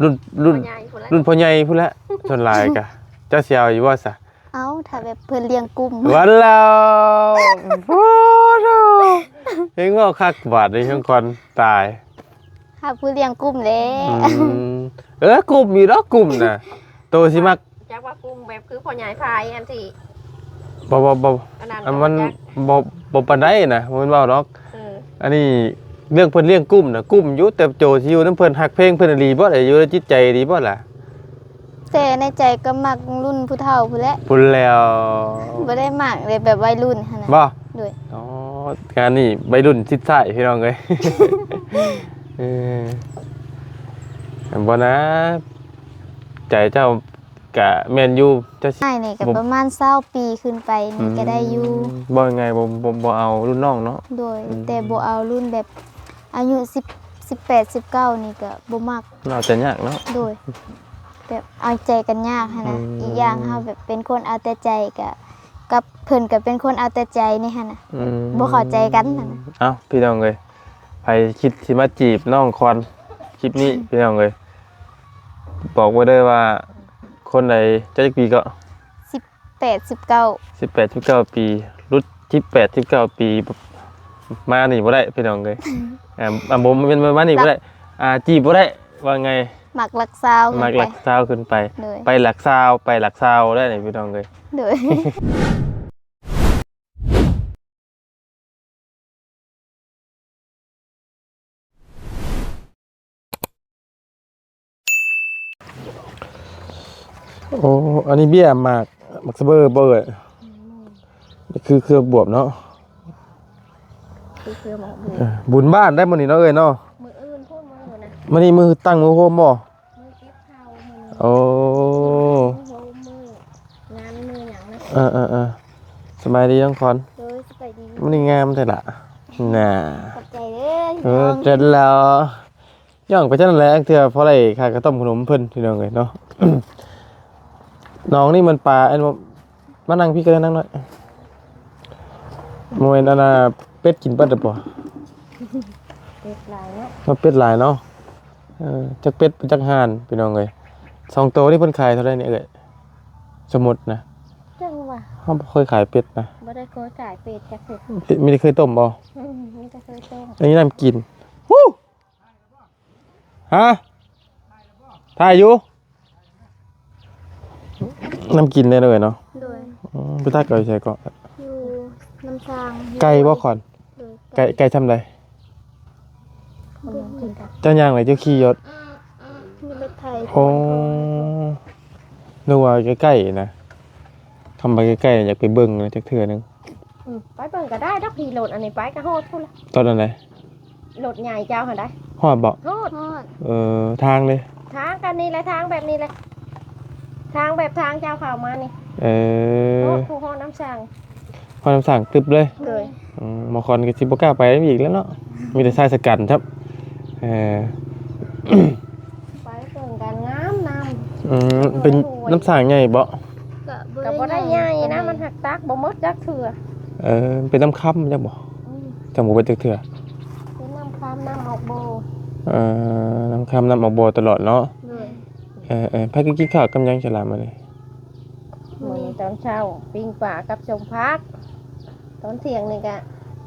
รุ่นรุ่นพ่อใหญ่พุ่นละ รุ่นพ่อใหญ่พุ่นละส่วนหลายกะเจ้าสิเอาอยู่ว่าซะ เอ้าถ้าแบบเพิ่นเลี้ยงกุ้ม วันแล้วโอ้โหเฮงว่าคักบาดในช่างคนตาย ถ้าผู้เลี้ยงกุ้มแล้ อื ว มกลุ่มมีดอกกลุ่มน่ะโตสิมัก จักว่ากุ้งแบบคือพ่อใหญ่พายอันที่ บ่ อันนั้น อันมัน จัก บ่ปานใดน่ะมันเว้าดอก เออ อันนี้เรื่องเพิ่นเลี้ยงกุ้มน่ะกุ้มอยู่แต่โจสิอยู่นำเพิ่นฮักเพลงเพิ่นอีหลีบ่ได้อยู่ในจิตใจดีบ่ล่ะ แต่ในใจก็มักรุ่นผู้เฒ่าพุ่นแหละ พุ่นแล้ว บ่ได้มักเลยแบบวัยรุ่นหั่นน่ะ บ่ ด้วย อ๋องานนี้วัยรุ่นชิดซ้ายพี่น้องเอ้ย เออบ่นะใจเจ้ากะแม่นอยู่เจ้าสิ อ้ายนี่ก็ประมาณ20ปีขึ้นไปนี่ก็ได้อยู่ บ่ยังไงบ่เอารุ่นน้องเนาะ โดยแต่บ่เอารุ่นแบบอายุ10 18 19นี่ก็บ่มัก เราจะยากเนาะ โดยแบบเอาใจกันยากหั่นน่ะ อืม อีกอย่างเฮาแบบเป็นคนเอาแต่ใจกับเพิ่นก็เป็นคนเอาแต่ใจนี่หั่นน่ะ อืม บ่เข้าใจกันหั่นน่ะ เอ้าพี่น้องเอ้ยใครคิดสิมาจีบน้องคอนคลิปนี้พี่น้องเอ้ยบอกไว้เลยว่าคนใดจะจักปีก็ 18 19 18 19ปีรุ่น18 19ปีมานี่บ่ได้พี่น้องเอ้ยบ่เป็นมานี่บ่ได้จีบบ่ได้ว่าไง มักรักษาว มาหลักซาวขึ้นไป เลย ไปหลักซาวไปหลักซาวได้นี่พี่น้องเอ้ย โดย โอ้อันนี้เบี้ยหมากมักสเบอร์เบิดคือเครือบวบเนาะ คือหมอบุญ บุญบ้านได้มื้อนี้เนาะเอ้ยเนาะ มืออื่นพูดมือนะ มื้อนี้มือตั้งมือโฮมบ่ มือเก็บข้าวมือ โอ้ มืองานมือหยังนะ สบายดีน้องคอน โดยสบายดี มื้อนี้งามแท้ล่ะน่ะ ขอบใจเด้อ เออเสร็จแล้วย่องไปจังนั้นแหละเทื่อเพราะอะไรค่ากระต้มขนมเพิ่นพี่น้องเอ้ยเนาะ น้องนี่มันปลาอันมานั่งพี่ก็ได้นั่งหน่อยโมเห็นอันน่ะเป็ดกินเบิดหรือเปล่า เก็บลายเนาะ มาเป็ดหลายเนาะจักเป็ดจักห่านพี่น้องเอ้ย2ตัวนี่เพิ่นขายเท่าไหร่เนี่ยเอ้ยสมมุตินะ จังว่า เฮาบ่เคยขายเป็ดนะ บ่ได้เคยจ่ายเป็ดจักเป็ด มีแต่เคยต้มบ่ มีแต่เคยต้ม อันนี้น้ำกินฮู้ฮะถ่ายอยู่น้ำกินได้เลยเนาะ โดย ไปตักไก่ใส่ก่อน อยู่น้ำซาง ไก่บ่ก่อน โดย ไก่ทำไร คนนั้นกินกัน เจ้าย่างไหนเจ้าขี้ยศ มีรถไทย โอ้นึกว่าใกล้ๆนะทำไปใกล้ๆอยากไปเบิ่งนะจักเทื่อนึง ไปเบิ่งก็ได้ดอกพี่โหลดอันนี้ไปก็โหดพุ่นละ ตอนนั้นไหน โหลดใหญ่เจ้าหั่นได้ ฮอดบ่ โหด ทอด ทางเลย ทางกันนี่แหละทางแบบนี้เลยทางแบบทางเจ้าเข้ามานี่โหดผู้ฮอดน้ำสั่ง พอน้ำสั่งตึบเลย เลย หมอคอนก็สิบ่กล้าไปอีกแล้วเนาะมีแต่ชายสกัดครับเออ ไปเบิ่งกันงามน้ เป็นน้ำสั่งใหญ่บ่ ก็ ำก็บ่ได้ใหญ่นะมันหักตักบ่หมดจักเถื่อ เป็นน้ำค่ำจังบ่จังบ่เป็นจักเทื่อ เป็นน้ำคามน้ำออกโบ น้ำค่ำน้ำออกบ่ตลอดเนาะ เลย พากินข้าวกับหยังฉลามมาเลย มื้อนี้ตอนเช้าปิ้งปลากับชมพัก ตอนเที่ยงนี่ก็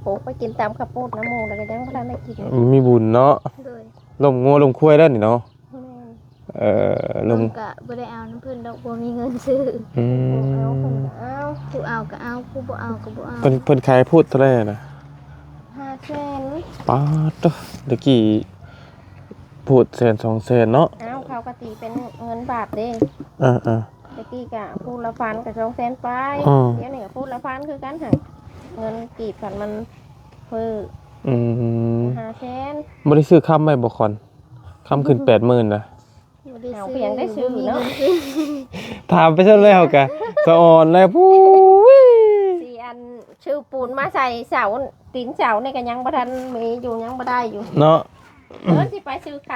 ปลูกไปกินตามข้าวโพดน้ำหมูแล้วก็ยังบ่ทันได้กิน มีบุญเนาะ โดย ลมงัวลมควายแล้วนี่เนาะ แม่น ลม เพิ่นก็บ่ได้เอาน้ำเพิ่นดอกบ่มีเงินซื้อ อื เอาเพิ่น ม ก็เอา ผู้เอาก็เอาผู้บ่เอาก็บ่เอา เพิ่นขายพูดเท่าไหร่นะ 5แสน ป๊าดเด้อตะกี้พูด100,000 200,000เนาะ เอาเขาก็ตีเป็นเงินบาทเด้ อ่า ตะกี้ก็พูดละพันกับ200,000ไป อืม เดี๋ยวนี้ก็พูดละพันคือกันหั่นเงินกีบกันมันเพิ่ม อืม 5แสน บ่ได้ซื้อค้ำไว้บ่คอนค้ำขึ้น 80,000นะ บ่ได้ เอา ซื้อ เพียงได้ซื้อ บ่มี เนาะ เงินซื้อ ถามไปซะแล้วกะสะอ่อนแล้วปุ้ย สี่อันชื่อปูนมาใส่เสาตีนเสานี่ก็ยังบ่ทันมีอยู่ยังบ่ได้อยู่ เนาะ สิไปซื้อค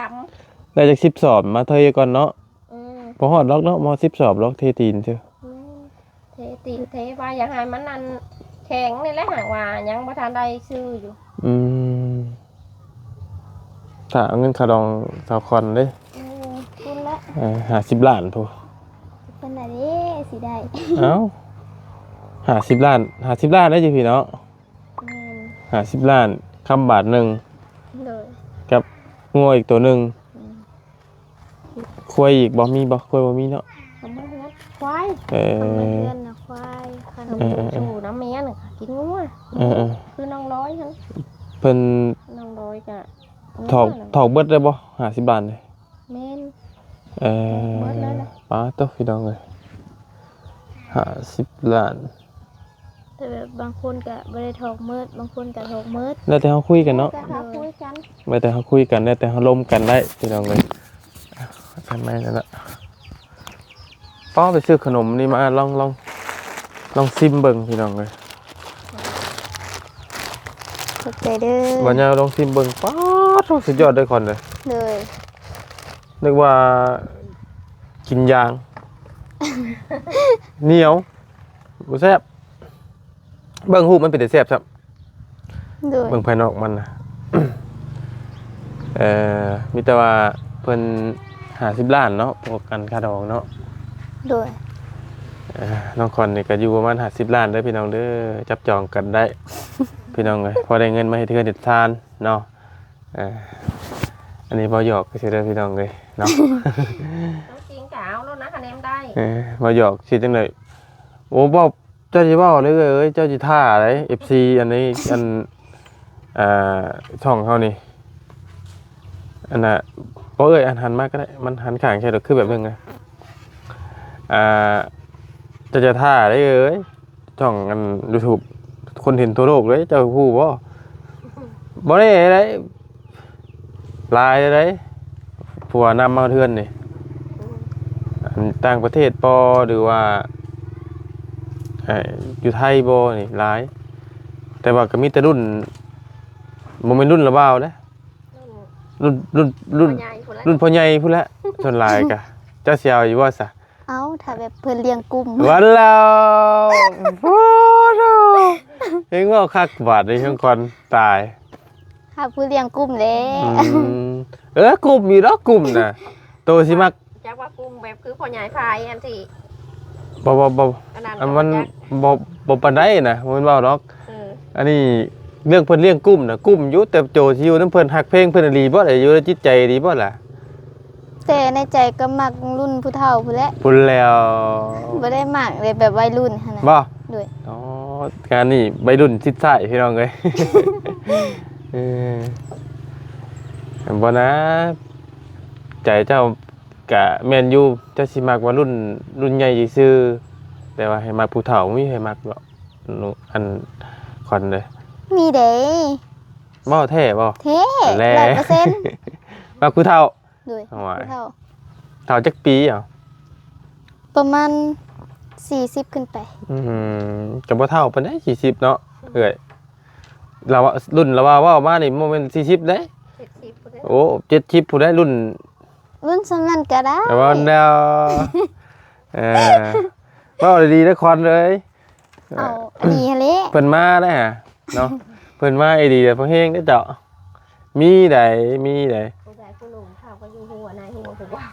ได้จาก10สอบมาเทยก่อนเนาะ ำ บ่ฮอดล็อกเนาะม10สอบล็อกเทตีนซื่อ เทตีนเทว่าอยากให้มันนั่นแข็งนี่แหละหากว่ายังบ่ทันได้ซื้ออยู่ อืมถ้าเอาเงินค่าดองสาวคอนเด้ พูด 50 ล้านพู เพิ่นน่ะเด้สิได้ เอ้า50 ล้าน50 ล้านได้จิพี่เนาะ แม่น 50 ล้านคำบาทหนึ่ง โดย กับงัวอีกตัวหนึ่งควายอีกบ่มีบ่ควายบ่มีเนาะ ทำมาเฮือนควาย เอ คนมา อ เพื่อนน่ะควายคัน ทำชูน้ำเมียน่ะค่ะกินงัว เออ คือน้องร้อยทั้ง เพิ่น น้องร้อยกะ ถอกเบิดได้บ่50 ล้านเลย แม่น เออ เบิดเลยนะ ป้าตัวพี่น้องเลย50 ล้าน แต่แบบบางคนก็บ่ได้ถอกเมิดบางคนก็ถอกเมิด แล้วแต่เฮาคุยกันเนาะ จะหาคุยกัน แล้วแต่เฮาคุยกันแล้วแต่เฮาล้มกันได้พี่น้องเลยกันไหมนั่นน่ะป้อไปซื้อขนมนี่มาลองซิมเบิ่งพี่น้องเลย ขอบใจเด้อ บ่ยาวลองซิมเบิ่งป๊าดสุดยอดเด้อคนเลย เลย นึกว่ากินยาง เหนียวบ่แซ่บเบิ่งรูปมันเป็นแต่แซ่บครับ เลย เบิ่งภายนอกมันนะ มีแต่ว่าเพิ่น50 ล้านเนาะพวกกันค่าดองเนาะ เลย น้องคอนนี่ก็อยู่ประมาณ50 ล้านเด้อพี่น้องเด้อจับจองกันได้ พี่น้องเอ้ยพอได้เงินมาให้เทื่อเด็ดทานเนาะอันนี้บ่หยอกก็สิเด้อพี่น้องเอ้ยเนาะ ต้องจริงกะเอาแล้วนะคะแนมได้ บ่หยอกสิจังได๋โอ้บ่เจ้าสิเว้าเลยเอ้ยเจ้าสิท่าอะไร FC อันนี้อันช่องเฮานี่อันน่ะบ่เอ้ยอันหันมาก็ได้มันหันข้างแค่ดอกคือแบบนึงไงเจ้าจะท่าได้เอ้ยช่องอัน YouTube คนเห็นทั่วโลกเลยเจ้าฮู้บ่ได้อะไรลายอะไรผัวนำมาเทือนนี่อันต่างประเทศปอหรือว่าอยู่ไทยบ่นี่หลายแต่ว่าก็มีแต่รุ่นบ่แม่นรุ่นละบ่าวเด้รุ่น ใหญ่คนละ รุ่นพ่อใหญ่พุ่นละส่วนหลายก็เจ้าสิเอาอยู่บ่ซะ เอ้าถ้าแบบเพิ่นเลี้ยงกลุ่ม วันแล้วโอ้โหเห็นว่าคักบาดในช่วงก่อนตาย หาผู้เลี้ยงกลุ่มเด้ กลุ่มมีดอกกลุ่มน่ะโตสิมัก จักว่ากุ้งแบบคือพ่อใหญ่พายอันที่ บ่ อันนั้น อันมันบ่ปานใดนะมันเว้าดอก เออ อันนี้เรื่องเพิ่นเลี้ยงกลุ่มน่ะกลุ่มอยู่แต่โจสิอยู่นำเพิ่นฮักเพลงเพิ่นอีหลีบ่ได้อยู่ในจิตใจดีบ่ล่ะ แต่ในใจก็มักรุ่นผู้เฒ่าพุ่นแหละ พุ่นแล้ว บ่ได้มักเลยแบบวัยรุ่นหั่นน่ะ บ่ ด้วย อ๋อการนี่วัยรุ่นชิดซ้ายพี่น้องเอ้ย เออบ่นะ ใจเจ้ากะแม่นอยู่เจ้าสิมักว่ารุ่นใหญ่ซื่อแต่ว่าให้มักผู้เฒ่ามีให้มักบ่หนูอันคอนเลย มีเด้ บ่แท้บ่ เท่ แล 100% มักผู้เฒ่า ด้วย เอาไว้ ผู้เฒ่า เฒ่าจักปีอ่ะ ประมาณ40ขึ้นไป ก็บ่เฒ่าปานใด40เนาะเอ้ยเราว่ารุ่นเราว่ามานี่บ่แม่น40เด้ 70คนละ โอ้70ผู้ใดรุ่น รุ่นสำนั้นก็ได้ แต่ว่าแนวเออว่าดีๆนะคอนเลย เอาอันนี้หั่นแหละ เพิ่นมาได้ฮะเนาะเพิ่นมาไอ้ดีเด้อเพิ่นเฮงได้อเจ้ามีใด ผู้ชายผู้หนุ่มข้าวก็อยู่หัวนายหัวผมว่า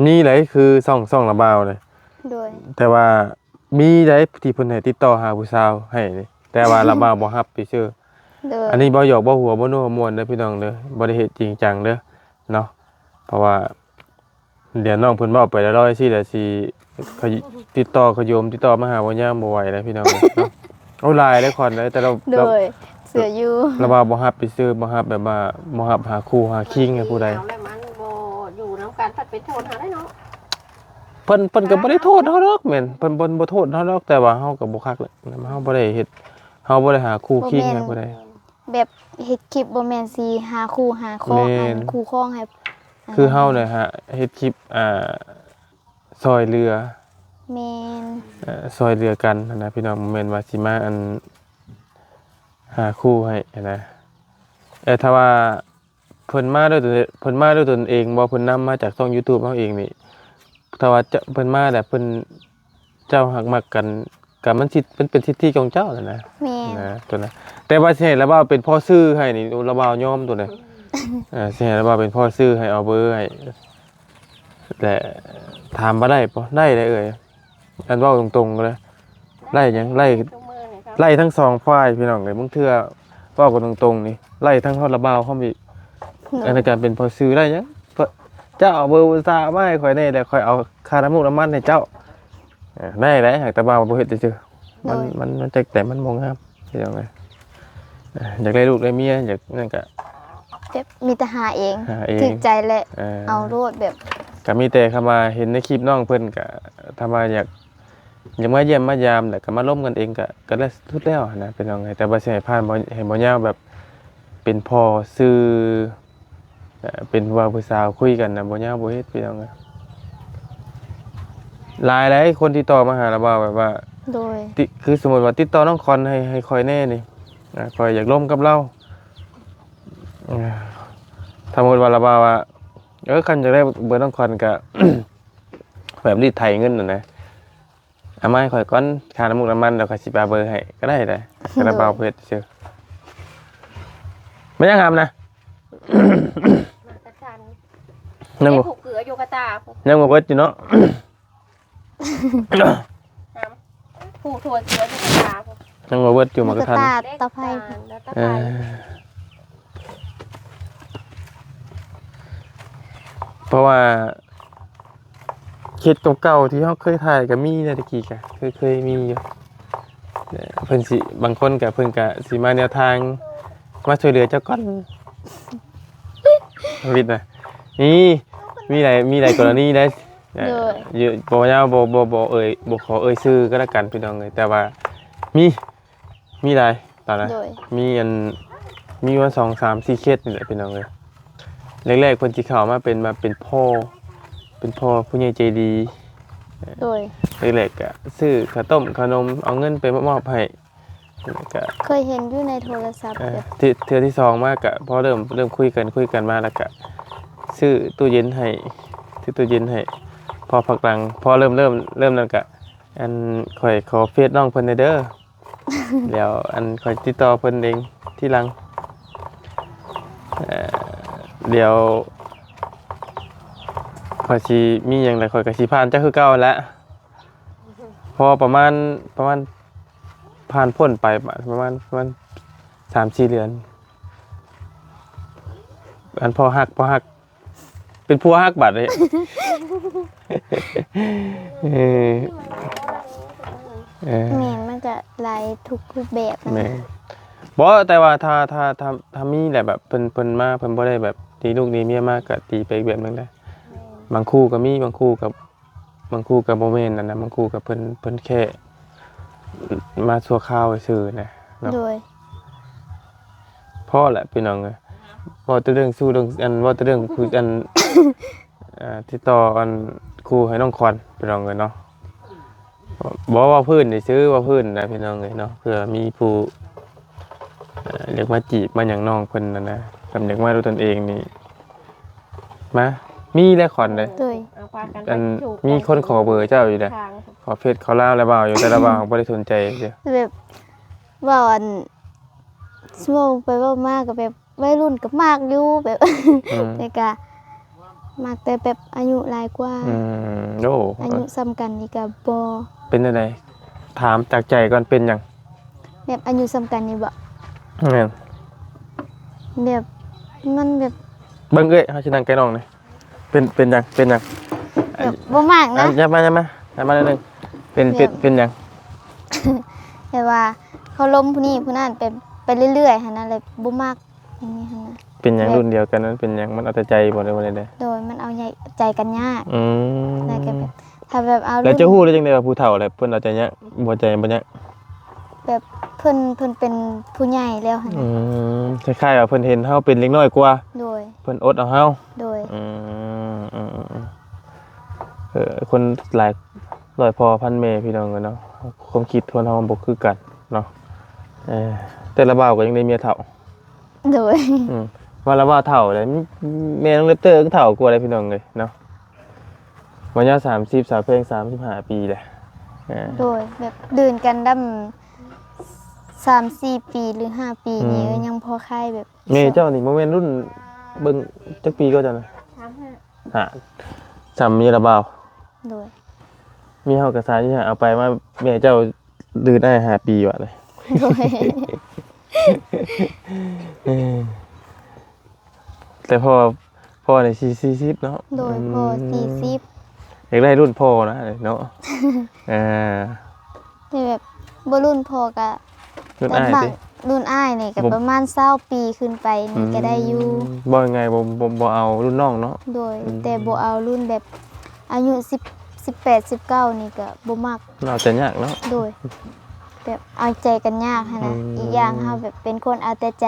นี่ไหนคือซ่องระบาวเลย ด้วย แต่ว่ามีได้ที่เพิ่นให้ติดต่อหาผู้สาวให้นี่แต่ว่าระบาวบ่รับไปชื่อ ด้วย อันนี้บ่หยอกบ่หัวบ่นัวม่วนเด้อพี่น้องเด้อบ่ได้เฮ็ดจริงจังเด้อเนาะเพราะว่าเดี๋ยวน้องเพิ่นเว้าไปแล้ว100สิแล้วสิเขาติดต่อขยมติดต่อมาหาบ่ยามบ่ไหวแล้วพี่น้องเนาะเอาหลายเลยคอนเลยแต่เรา ด้วยเสืออยู่ ระบาวบ่รับไปซื้อบ่รับแบบว่าบ่รับหาคู่หาคิงให้ผู้ใด เอาแล้วมันบ่อยู่น้ำกันพัดเป็นโทษหาได้เนาะ เพิ่นก็บ่ได้โทษเฮาดอกแม่นเพิ่นบ่โทษเฮาดอกแต่ว่าเฮาก็บ่คักแหละเฮาบ่ได้เฮ็ดเฮาบ่ได้หาคู่คิงให้ผู้ใด แบบเฮ็ดคลิปบ่แม่นสิหาคู่หาครอง แม่ หาน คู่ครองให้ คือเฮาเนี่ยฮะเฮ็ดคลิปซอยเรือ แม่น ซอยเรือกันนะพี่น้องบ่แม่นว่าสิมาอันหาคู่ให้นะถ้าว่าเพิ่นมาด้วยตนเองบ่เพิ่นนำมาจากช่อง YouTube เฮาเองนี่ถ้าว่าจะเพิ่นมาแล้วเพิ่นเจ้าหักมักกันก็มันสิเป็นสิทธิของเจ้านั่นนะ แม่น นะตัวนั้นแต่ว่าสิให้ระบ่าวเป็นพ่อซื้อให้นี่ระบ่าวยอมตัวนั้น สิให้ระบ่าวเป็นพ่อซื้อให้เอาเบอร์ให้แต่ถามบ่ได้บ่ได้เลยเอ่ยอันเว้าตรงๆเลยไล่หยังไล่ ทุกมื้อนี่ครับ ไล่ทั้งสองฝ่ายพี่น้องเลยมึงเทื่อเว้ากันตรงๆนี่ไล่ทั้งฮอดระบ่าวเขามีในการเป็นพ่อซื้อได้หยังเจ้าเอาเบอร์อุตส่าห์มาให้ข่อยแน่แล้วข่อยเอาค่าน้ำมูกน้ำมันให้เจ้าได้หากแต่บ่าวบ่เฮ็ดซื่อๆมันจักแต่มันบ่งามพี่น้องเอ้ยอยากได้ลูกได้เมียอยากนั่นก็ แบบมีแต่หาเอง หาเอง ถึกใจแหละเอาโลดแบบ ก็มีแต่เข้ามาเห็นในคลิปน้องเพิ่นก็ถ้ามาอยากมาเยี่ยมมายามแต่ก็มาร่วมกันเองก็ได้ทุกแล้วนะเป็นยังไงแต่บ่ใช่ให้ผ่านบ่ให้บ่ยาวแบบเป็นพ่อซื่อเป็นว่าผู้สาวคุยกันนะบ่ยาวบ่เฮ็ดเป็นยังไงหลายคนที่ต่อมาหาเราว่าแบบว่า โดย คือสมมุติว่าติดต่อน้องคอนให้คอยแน่นี่คอยอยากร่วมกับเราสมมุติว่าเราว่าคันจะได้เบอร์น้องคอนก็ แบบรีดไถเงินน่ะนะเอามาให้ข่อยก่อนค่าน้ำมูกน้ำมันแล้วข่อยสิไปเอาเบอร์ให้ก็ได้แต่กระเป๋าเพชรเชื่อไม่ยังทำนะ มากระชัน ยัง แม่ บ่ ผูกเกลืออยู่กระตาผูก ยังบ่เบิดอยู่เนาะ น้ำผูกถั่วเกลืออยู่กระตาผูก ยังบ่เบิดอยู่หมากระทัน ตาตะไคร้ แล้วตะ เอ ไคร้ เพราะว่าคลิปเก่าๆที่เขาเคยถ่ายก็มีนะตะกี้ก็เคยมีอยู่เพิ่นสิบางคนก็เพิ่นก็สิมาแนวทางมาช่วยเหลือเจ้าก่อนวิทย์นะนี่มีหลายกรณีได้อยู่บ่ยาวบ่บ่ขอเอ่ยชื่อก็แล้วกันพี่น้องเอ้ยแต่ว่ามีหลายตอนนั้น โดย มีวัน2 3 4เคสนี่แหละพี่น้องเอ้ยแรกๆเพิ่นสิเข้ามาเป็นพ่อผู้ใหญ่ใจดี โดย แรกๆก็ซื้อข้าวต้มขนมเอาเงินไปมอบให้แล้วก็ เคยเห็นอยู่ในโทรศัพท์แบบ เทื่อที่2มากก็พอเริ่มคุยกันมาแล้วก็ซื้อตู้เย็นให้ซื้อตู้เย็นให้พอพักหลังพอเริ่มนั่นก็อันข่อยขอเฟซน้องเพิ่นเด้อ แล้วอันข่อยติดต่อเพิ่นเองที่หลังเดี๋ยวข่อยสิมีหยังแล้วข่อยก็สิผ่านจักคือเก่าแหล้วพอประมาณผ่านพ้นไปประมาณ 3-4 เดือนอันพอฮักเป็นผัวฮักบัดเลย เออ แม่นมันก็หลายทุกรูปแบบนะ แม่บ่แต่ว่าถ้ามีแหละแบบเพิ่นมาเพิ่นบ่ได้แบบตีลูกตีเมียมากก็ตีไปอีกแบบนึงได้บางคู่ก็มีบางคู่กับบ่แม่นนั่นนะบางคู่ก็เพิ่นแค่มาชั่วคราวซื่อนะเนาะ โดย พอแหละพี่น้องเอ้ยบ่แต่เรื่องสู้เรื่องอันบ่แต่เรื่องคุยกัน ติดต่ออันครูให้น้องคอนพี่น้องเอ้ยเนาะบ่ว่าพื้นได้ซื้อว่าพื้นนะพี่น้องเอ้ยเนาะเพื่อมีผู้เรียกมาจีบมาหยังน้องเพิ่นนั่นนะสำนึกมาด้วยตนเองนี่มามีแล้วคอนเลย โดย เอาพากัน อัน ไปถูก มีคนขอเบอร์เจ้าอยู่เด้อ ทาง ขอเฟซเขาลาวแล้วบ่าวอยู่แต่ละบ่าวบ่ได้สนใจเด้อ แบบว่าอันช่วงไปเว่ามากกับแบบวัยรุ่นกับมากอยู่แบบ แต่ก็มากแต่แบบอายุหลายกว่า โอ้ อายุซ้ำกันนี่ก็บ่ เป็นจังไดถามจากใจก่อนเป็นหยัง แบบอายุซ้ำกันนี่บ่ แม่น แบบมันแบบ เบิ่งเอ้ยเฮาสินั่งใกล้น้องนี่เป็นหยัง แบบบ่มากนะ อย่ามานิดนึงเป็นหยัง แต่ว่าเขาล้มผู้นี้ผู้นั้นไปเรื่อยๆหั่นน่ะเลยบ่มากอย่างนี้หั่นน่ะ เป็นหยังรุ่นเดียวกันนั้นเป็นหยังมันเอาแต่ใจบ่ได้บ่ได้เด้อ โดยมันเอาใจกันยาก อืม แล้วก็แบบถ้าแบบเอา แล้วจะฮู้ได้จังได๋ว่าผู้เฒ่าแหละเพิ่นเอาใจเนี้ยบ่ใจบ่เนี้ย แบบเพิ่นเป็นผู้ใหญ่แล้วหั่น อื น่ะ มคล้ายๆว่าเพิ่นเห็นเฮาเป็นเล็กน้อยกว่า โดย เพิ่นอดเอาเฮา โดย คนหลายร้อยพ่อพันแม่พี่น้องกันเนาะความคิดคนเฮาบ่คือกันเนาะแต่ละบ่าวก็ยังได้เมียเฒ่า โดย ว่าละบ่าวเฒ่าเลยแม่น้องเล็บเตอร์ก็เฒ่ากว่าเลยพี่น้องเลยเนาะวันยา30สาวเพลง35ปีแหละ โดยแบบดื่นกันดำ3-4 ปีหรือ5 ปีนี้ก็ยังพอคายแบบ แม่เจ้านี่บ่แม่นรุ่น เบิ่งจักปีก็จะนะ 35 ฮะจำมีระเบา โดย มีเฮากระสานที่เอาไปมาแม่เจ้าดื้อได้5 ปีว่ะเลย โดย เออแต่พ่อใน40เนาะ โดยพอ40 อยากได้รุ่นพ่อนะเนาะอ่า แต่แบบบ่รุ่นพอก็ รุ่น แต่ อ้าย บาง ติ รุ่นอ้ายนี่ก็ บ่ ประมาณ20ปีขึ้นไปนี่ก็ได้อยู่ บ่ยังไงบ่เอารุ่นน้องเนาะ โดยแต่บ่เอารุ่นแบบอายุ10 18 19นี่ก็บ่มัก เราจะยากเนาะ โดยแบบเอาใจกันยากหั้นนะ อืม อีกอย่างเฮาแบบเป็นคนเอาแต่ใจ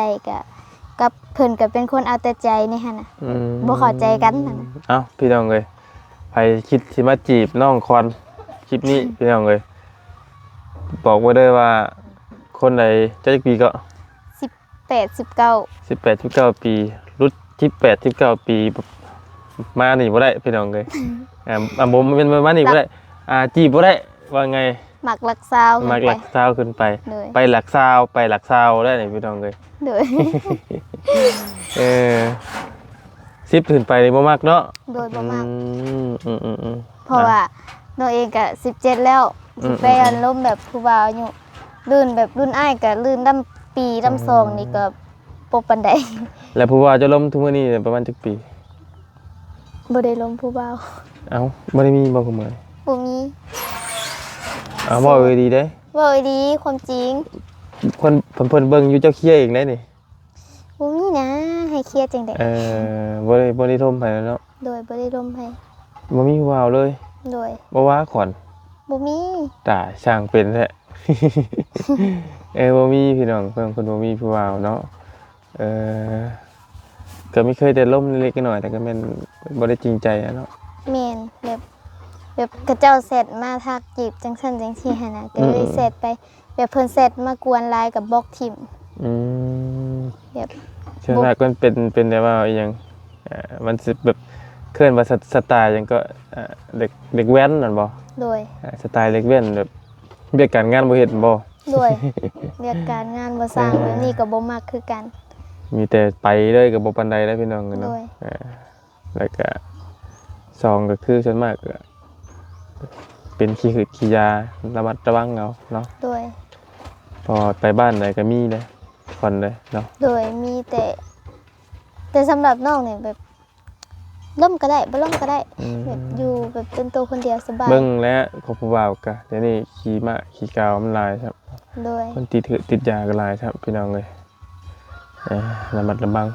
กับเพิ่นก็เป็นคนเอาแต่ใจนี่หั่นน่ะ อืม บ่เข้าใจกันนั่นน่ะ เอ้าพี่น้องเอ้ยไผคิดสิมาจีบน้องคอนคลิปนี้พี่น้องเอ้ยบอกไว้เด้อว่าคนใดจักปีก็ 18 19 18 19ปีรุ่น18 19ปีมานี่บ่ได้พี่น้องเอ้ยบ่เป็นมานี่บ่ได้จีบบ่ได้ว่าไง มักรักสาว มาหลักซาวขึ้นไป โดย ไปหลักซาวไปหลักซาวได้นี่พี่น้องเอ้ย โดย เออ10ขึ้นไปนี่บ่มักเนาะ โดยบ่มัก อืม เพราะว่าน้องเองก็17แล้วสิไปอารมณ์แบบผู้บ่าวอายุรุ่นแบบรุ่นอ้ายก็รุ่นดำปีดำซองนี่ก็บ่ปานใด แล้วผู้ว่าจะล้มทุกมื้อนี้ประมาณจักปี บ่ได้ล้มผู้บ่าว เอ้าบ่ได้มีบ่คุมื้อ บ่มี เอาบ่เอ้ยดีเด้ เว้าอีหลีความจริง เพิ่นเบิ่งอยู่เจ้าเคลียร์เองได้นี่ บ่มีนะให้เครียดจังได๋ บ่ได้ทมไผแล้วเนาะ โดยบ่ได้ล้มให้ บ่มีผู้ว่าวเลย โดย บ่ว่าขอน บ่มี ตาช่างเป็นแท้ บ่มีพี่น้องเพิ่นบ่มีผู้ว่าวเนาะก็ไม่เคยแต่ล้มเล็กๆน้อยๆแต่ก็แม่นบ่ได้จริงใจอะเนาะ แม่นแบบกระเจ้าเสร็จมาทักจีบจังซั่นจังซี่หั่นน่ะก็เลยเสร็จไปแบบเพิ่นเสร็จมากวนไลน์กับบล็อกทิ่ม อืม แบบ เชื่อมากมันเป็นแบบว่าอหยังมันสิแบบเคลื่อนว่าสไตล์หยังก็เด็กแว้นนั่นบ่ โดย สไตล์เด็กแว้นแบบเรียกการงานบ่เฮ็ดบ่ โดย เรียกการงานบ่สร้างแบบนี้ก็บ่มักคือกัน มีแต่ไปเลยก็บ่ปานใดแล้วพี่น้องเนาะ โดย แล้วก็สองก็คือส่วนมากก็เป็นขี้หืดขี้ยาระมัดระวังเอาเนาะ โดย พอไปบ้านไหนก็มีเลยคนเลยเนาะ โดยมีแต่สำหรับน้องเนี่ยแบบล่มก็ได้บ่ล่มก็ได้แบบอยู่แบบเป็นตัวคนเดียวสบาย เบิ่งแล้วขอผู้บ่าวก็เดี๋ยวนี้ขี้มะขี้กาวมันหลายครับ โดย คนติดยาก็หลายครับพี่น้องเลยระมัดระวัง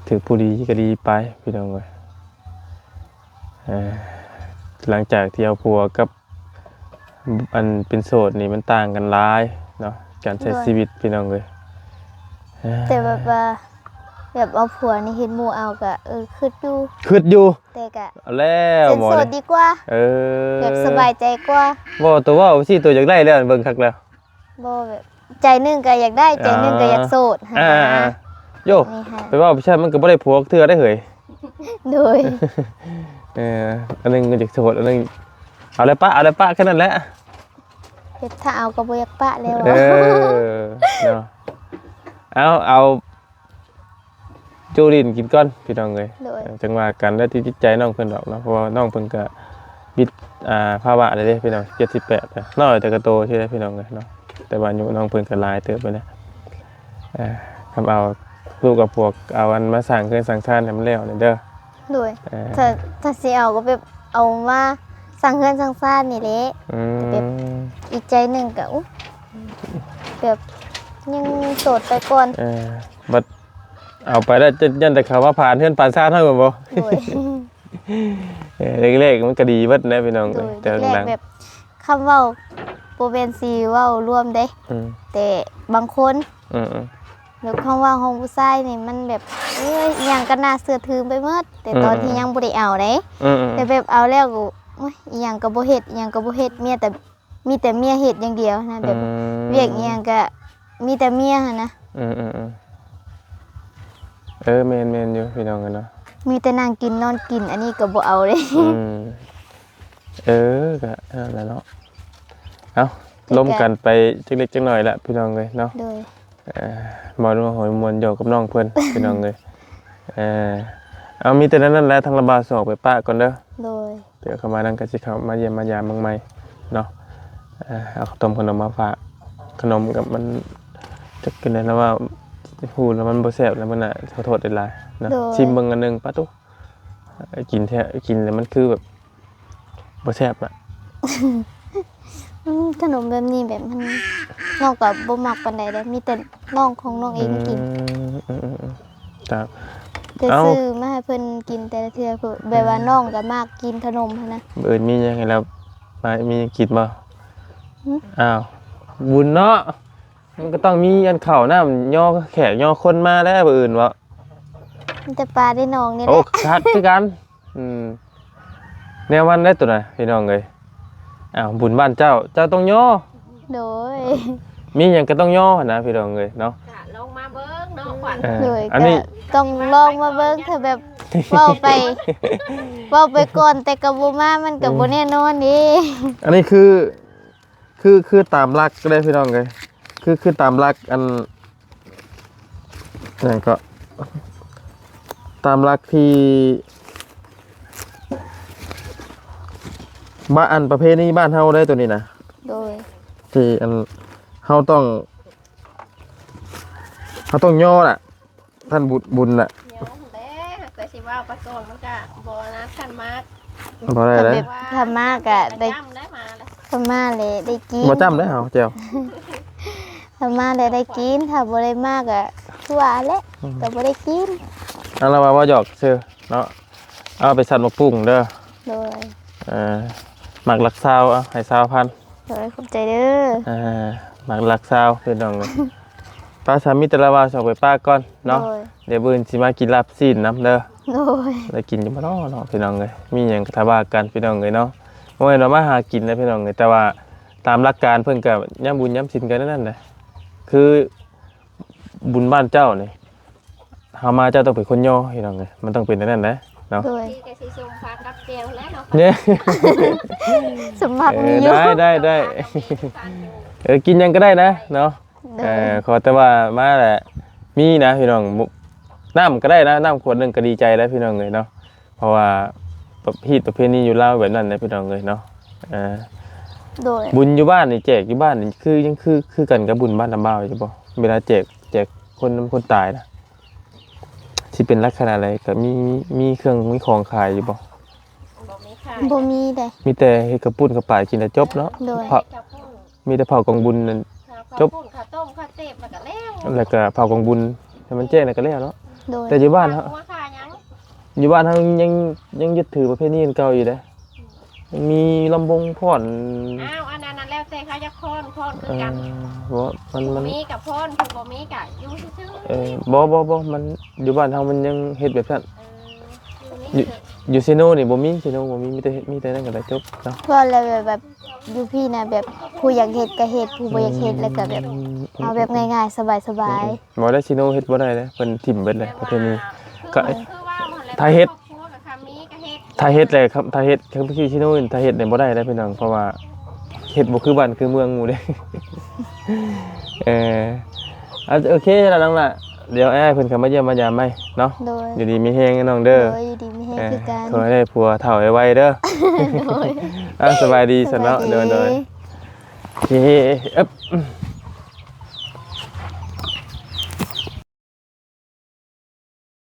ถือผู้ดีก็ดีไปพี่น้องเลยหลังจากที่เอาผัวกับอันเป็นโสดนี่มันต่างกันหลายเนาะการใช้ชีวิตพี่น้องเลย แต่แบบว่าแบบเอาผัวนี่เห็นหมู่เอาก็คิดอยู่ คิดอยู่ แต่ก็ เอาแล้ว เป็น หมอ โส เล ด ย ดีกว่า แบบสบายใจกว่า บ่ตัวว่าสิตัวอยากได้แล้วเบิ่งคักแล้ว บ่แบบใจหนึงก็อยากได้ใจหนึงก็อยากโสดหั่นนะ โย นี่ฮะ ไปว่าผู้ชายมันก็บ่ได้ผัวเทื่อได้เหย โดย อันนึงก็อยากโสดอันนึงเอาเลยปะแค่นั้นแหละ เฮ็ดถ้าเอาก็บ่อยากปะแล้ว เนาะเอาจูรินกินก่อนพี่น้องเอ้ย โดย จังว่ากันแล้วที่จิตใจน้องเพิ่นดอกเนาะเพราะว่าน้องเพิ่นก็บิดภาวะอะไรเด้พี่น้อง78นะน้อยแต่ก็โตใช่ไหมพี่น้องเอ้ยเนาะแต่ว่าอายุน้องเพิ่นก็หลายเติบไปแล้วทำเอาลูกกับพวกเอาอันมาสร้างเครื่องสังชาติให้มันแล้วนี่เด้อ โดยถ้าสิเอาก็แบบเอามาสั่งเงินสั่งซ่านนี่แหละ แบบ อีกใจหนึงก็อุ๊ยแบบยังโสดไปก่อน บัดเอาไปแล้วจะยันแต่เขาว่าผ่านเฮือนผ่านชาติเท่ากันบ่ โดย เล็กๆมันก็ดีเบิดนะพี่น้อง โด เอ้ย ย แต่ แร หลั ก ง แบบคำเว้าบ่แม่นสิเว้ารวมเด้ แต่บางคน แบบคำว่าของผู้ชายนี่มันแบบอหยังก็น่าเชื่อถือไปหมดแต่ตอนที่ยังบ่ได้เอาเด้แต่แบบเอาแล้วก็โอ๊ยอีหยังก็บ่เฮ็ดอีหยังก็บ่เฮ็ดมีแต่เมียเฮ็ดอย่างเดียวนะแบบเวียกอีหยังก็มีแต่เมียหั่นนะ แม่นอยู่พี่น้องกันเนาะ มีแต่นั่งกินนอนกินอันนี้ก็บ่เอาเด้ ก็นั่นแหละเนาะเอาล้มกันไปจักเล็กจักน้อยละพี่น้องเลยเนาะ โดย หมอดูหอยมวนโยกับน้องเพิ่น พี่น้องเลย เออเอามีแต่นั้นแหละทางระบาดสอกไปป้าก่อนเด้อ โดย เดี๋ยวเข้ามานั่งกันสิเขามาเยี่ยมมายามเมืองใหม่เนาะเอาขนมมาฝากขนมกับมันจะกินได้แล้วว่าหูแล้วมันบ่แซ่บแล้วมันน่ะขอโทษได้หลายเนาะชิมเบิ่งอันนึงป้าตุ๊กินแท้กินแล้วมันคือแบบบ่แซ่บอ่ะ ขนมแบบนี้แบบมันน้องกับบ่มักปานใดได้มีแต่น้องของน้องเองกิน ครับ แต่ เอ้า ซื้อมาให้เพิ่นกินแต่ละเทื่อคือแบบว่าน้องก็มากกินขนมหั้นนะ เอิ้นมีหยังให้แล้วมามีกินบ่ หึ อ้าวบุญเนาะมันก็ต้องมีอันข้าวน้ำย่อแขกย่อคนมาแล้วบ่อื่นวะ มีแต่ปลาได้น้องนี่แห โอ้ ละ คัดคือกันแนววันได้ตัวน่ะพี่น้องเอ้ยอ้าวบุญบ้านเจ้าต้องย่อ โดย มีหยังก็ต้องย่อนะพี่น้องเอ้ยเนาะ กะลงมาเบิ่งเนาะขวัญ โดย อัน ก็ นี้ ต้องลองมาเบิ่งถ้าแบบเว้าไป เว้าไปก่อนแต่ก็บ่มามันก็บ่แน่นอนเด้ อันนี้คือตามหลักก็ได้พี่น้องเอ้ยคือตามหลักอันนั่นก็ตามหลักที่บ้านอันประเภทนี้บ้านเฮาได้ตัวนี้นะ โดย ที่อันเฮาต้องย่อน่ะท่านบุญน่ะ เดี๋ยวเด้แต่สิว่าประกอบมันก็บ่นะท่านมาก บ่ได้ ถ้า เลย แบบถ้ามาก็ได้ จำได้มาแล้ว ถ้ามาเลยได้กิน บ่จำได้เฮาแจ้ว ถ้ามาเลยได้กินถ้าบ่ได้มาก็คือว่าแหละก็บ่ได้กิน อันละว่าหยอกซื่อเนาะเอาไปสั่นมาปรุงเด้อ โดย หมักหลักซาวเอาให้20,000 โดยขอบใจเด้อ หมักหลักซาวพี่น้องเลยป้าสามีแต่ละว่าสอกไปป้าก่อนเนาะ โดย เดี๋ยวมื้อนี้สิมากินลาบซีนน้ำเด้อ โดย ได้กินอยู่บ่เนาะพี่น้องเลยมีหยังก็ทาว่ากันพี่น้องเลยเนาะบ่แม่นว่ามาหากินนะพี่น้องเลยแต่ว่าตามหลักการเพิ่นก็ย่ำบุญย่ำศีลกันนั่นแหละคือบุญบ้านเจ้านี่เฮามาเจ้าต้องเป็นคนย่อพี่น้องเลยมันต้องเป็นอย่างนั้นนะเนาะ โดย ที่แกสิส่งฝากกับเจลแล้วเนาะ เนี่ย สมมัครมีอยู่ ได้กินหยังก็ได้นะเนาะ โดย ขอแต่ว่ามาแหละมีนะพี่น้องน้ำก็ได้นะน้ำขวดหนึงก็ดีใจแล้วพี่น้องเลยเนาะเพราะว่าประเพณีอยู่ลาวแบบนั้นนะพี่น้องเลยเนาะ โดย บุญอยู่บ้านนี่แจกอยู่บ้านนี่คือยังคือกันกับบุญบ้านน้ำบ่าวใช่ปะเวลาแจกคนตายนะที่เป็นลักษณะอะไรก็มีเครื่องมีของขายอยู่ปะ บ่มีค่ะ บ่มีเด้ มีแต่เฮ็ดกระปุ้นกระป่ายกินแล้วจบเนาะ โดย เผา ข้าวปุ้น มีแต่เผากองบุญนั่น จ ข้าว บ ปุ้นข้าวต้มข้าวเต็บแล้วก็แล้ว แล้วก็เผากองบุญให้มันแจ้งแล้วก็แล้วเนาะ โดย แต่อยู่บ้านเขา ว่าค่ายัง อยู่บ้านเขายังยึดถือประเพณีเก่าอยู่เด้ยังมีลำบงพ่อน อ้าวอันนั้นแล้วแต่เขาจะพรคือกัน เพราะมัน บ่มีกับพรผู้บ่มีก็อยู่ซื่อๆ บ่มันอยู่บ้านเฮามันยังเฮ็ดแบบนั้น อยู่นี่ อยู่ซิโนนี่บ่มีซิโนบ่มีมีแต่นั่นก็ได้จบเนาะ เพราะแล้วแบบอยู่พี่น่ะแบบผู้อยากเฮ็ดก็เฮ็ดผู้บ่อยากเฮ็ดแล้วก็แบบเอาแบบง่ายๆสบาย บ่ได้ซิโนเฮ็ดบ่ได้เลยเพิ่นทิ่มเบิดเลยประเพณี ก็ คือว่าหมดแล้ว ถ้าเฮ็ด ครอบครัวกับคำนี้ก็เฮ็ด ถ้าเฮ็ดเลยครับถ้าเฮ็ดคือพี่ซิโนนี่ถ้าเฮ็ดเนี่ยบ่ได้เด้อพี่น้องเพราะว่าเฮ็ดบ่คือบ้านคือเมืองหมู่เด้ โอเคแล้วน้องล่ะเดี๋ยวอ้ายเพิ่นเข้ามาเยี่ยมมายามใหม่เนาะ ๆโดย อยู่ดีมีแฮงน้องเด้อ โดยอยู่ดีมีแฮงคือกัน ขอให้ได้ผัวเฒ่าไวๆเด้อ โดย สบายดีสนเนาะ สบายดี โดยโอเค